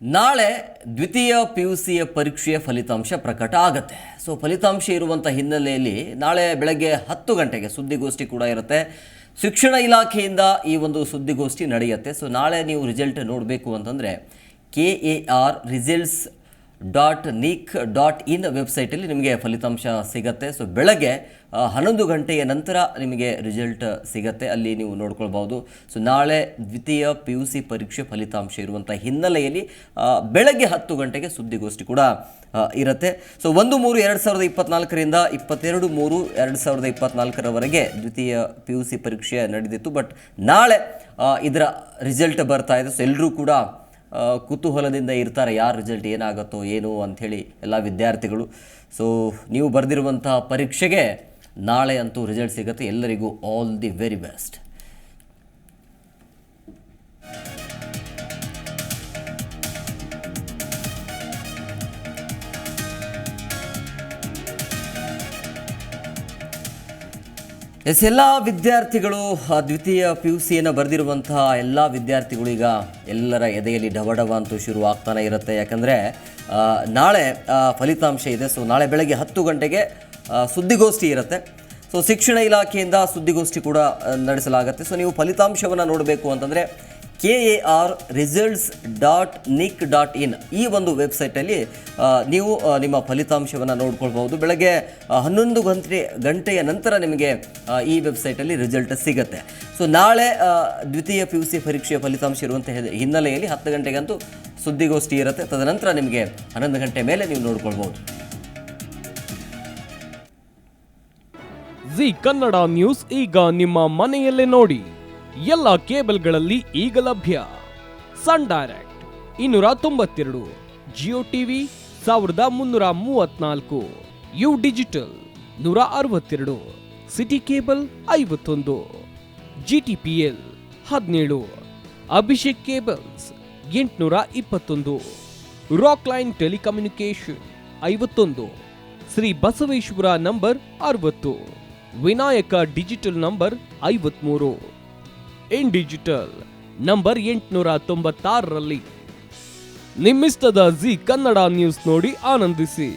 ನಾಳೆ ದ್ವಿತೀಯ PUCಯ ಪರೀಕ್ಷೆಯ ಫಲಿತಾಂಶ ಪ್ರಕಟ ಆಗುತ್ತೆ. ಸೊ ಫಲಿತಾಂಶ ಇರುವಂಥ ಹಿನ್ನೆಲೆಯಲ್ಲಿ ನಾಳೆ ಬೆಳಗ್ಗೆ 10 ಗಂಟೆಗೆ ಸುದ್ದಿಗೋಷ್ಠಿ ಕೂಡ ಇರುತ್ತೆ. ಶಿಕ್ಷಣ ಇಲಾಖೆಯಿಂದ ಈ ಒಂದು ಸುದ್ದಿಗೋಷ್ಠಿ ನಡೆಯುತ್ತೆ. ಸೊ ನಾಳೆ ನೀವು ರಿಸಲ್ಟ್ ನೋಡಬೇಕು ಅಂತಂದರೆ KARresults.nic.in ವೆಬ್ಸೈಟಲ್ಲಿ ನಿಮಗೆ ಫಲಿತಾಂಶ ಸಿಗುತ್ತೆ. ಸೊ ಬೆಳಗ್ಗೆ 11 ಗಂಟೆಯ ನಂತರ ನಿಮಗೆ ರಿಸಲ್ಟ್ ಸಿಗುತ್ತೆ, ಅಲ್ಲಿ ನೀವು ನೋಡ್ಕೊಳ್ಬೋದು. ಸೊ ನಾಳೆ ದ್ವಿತೀಯ PUC ಪರೀಕ್ಷೆ ಫಲಿತಾಂಶ ಇರುವಂಥ ಹಿನ್ನೆಲೆಯಲ್ಲಿ ಬೆಳಗ್ಗೆ 10 ಗಂಟೆಗೆ ಸುದ್ದಿಗೋಷ್ಠಿ ಕೂಡ ಇರುತ್ತೆ. ಸೊ 1/3/2024ರಿಂದ 22/3/2024ರವರೆಗೆ ದ್ವಿತೀಯ PUC ಪರೀಕ್ಷೆ ನಡೆದಿತ್ತು. ಬಟ್ ನಾಳೆ ಇದರ ರಿಸಲ್ಟ್ ಬರ್ತಾ ಇದೆ. ಸೊ ಎಲ್ಲರೂ ಕೂಡ ಕುತೂಹಲದಿಂದ ಇರ್ತಾರೆ, ಯಾರ ರಿಸಲ್ಟ್ ಏನಾಗುತ್ತೋ ಏನು ಅಂಥೇಳಿ ಎಲ್ಲ ವಿದ್ಯಾರ್ಥಿಗಳು. ಸೊ ನೀವು ಬರೆದಿರುವಂತಹ ಪರೀಕ್ಷೆಗೆ ನಾಳೆ ಅಂತೂ ರಿಸಲ್ಟ್ ಸಿಗುತ್ತೆ. ಎಲ್ಲರಿಗೂ ಆಲ್ ದಿ ವೆರಿ ಬೆಸ್ಟ್. ಎಲ್ಲ ವಿದ್ಯಾರ್ಥಿಗಳು ದ್ವಿತೀಯ PUCಯನ್ನು ಬರೆದಿರುವಂತಹ ಎಲ್ಲ ವಿದ್ಯಾರ್ಥಿಗಳು ಈಗ ಎಲ್ಲರ ಎದೆಯಲ್ಲಿ ಡಬಡಬ ಅಂತೂ ಶುರು ಆಗ್ತಾನೆ ಇರುತ್ತೆ. ಯಾಕಂದರೆ ನಾಳೆ ಫಲಿತಾಂಶ ಇದೆ. ಸೊ ನಾಳೆ ಬೆಳಗ್ಗೆ 10 ಗಂಟೆಗೆ ಸುದ್ದಿಗೋಷ್ಠಿ ಇರುತ್ತೆ. ಸೊ ಶಿಕ್ಷಣ ಇಲಾಖೆಯಿಂದ ಸುದ್ದಿಗೋಷ್ಠಿ ಕೂಡ ನಡೆಸಲಾಗುತ್ತೆ. ಸೊ ನೀವು ಫಲಿತಾಂಶವನ್ನು ನೋಡಬೇಕು ಅಂತಂದರೆ KARresults.nic.in ಈ ಒಂದು ವೆಬ್ಸೈಟಲ್ಲಿ ನೀವು ನಿಮ್ಮ ಫಲಿತಾಂಶವನ್ನು ನೋಡ್ಕೊಳ್ಬೋದು. ಬೆಳಗ್ಗೆ 11 ಗಂಟೆಯ ನಂತರ ನಿಮಗೆ ಈ ವೆಬ್ಸೈಟಲ್ಲಿ ರಿಸಲ್ಟ್ ಸಿಗುತ್ತೆ. ಸೊ ನಾಳೆ ದ್ವಿತೀಯ PUC ಪರೀಕ್ಷೆಯ ಫಲಿತಾಂಶ ಇರುವಂಥ ಹಿನ್ನೆಲೆಯಲ್ಲಿ 10 ಗಂಟೆಗಂತೂ ಸುದ್ದಿಗೋಷ್ಠಿ ಇರುತ್ತೆ. ತದನಂತರ ನಿಮಗೆ 11 ಗಂಟೆ ಮೇಲೆ ನೀವು ನೋಡ್ಕೊಳ್ಬೋದು. ಜಿ ಕನ್ನಡ ನ್ಯೂಸ್ ಈಗ ನಿಮ್ಮ ಮನೆಯಲ್ಲೇ ನೋಡಿ. ಎಲ್ಲ ಕೇಬಲ್ಗಳಲ್ಲಿ ಈಗ ಲಭ್ಯ. Sun Direct 292, Jio TV 1334, U Digital 162, City Cable 51, GTPL 17, Abhishek Cables 821, Rock Line Telecommunication 51, Shri Basaveshwara number 60, Vinayaka Digital number 53, In Digital number 896ರಲ್ಲಿ. ನಿಮ್ಮಿಸ್ತದ ಜಿ ಕನ್ನಡ ನ್ಯೂಸ್ ನೋಡಿ ಆನಂದಿಸಿ.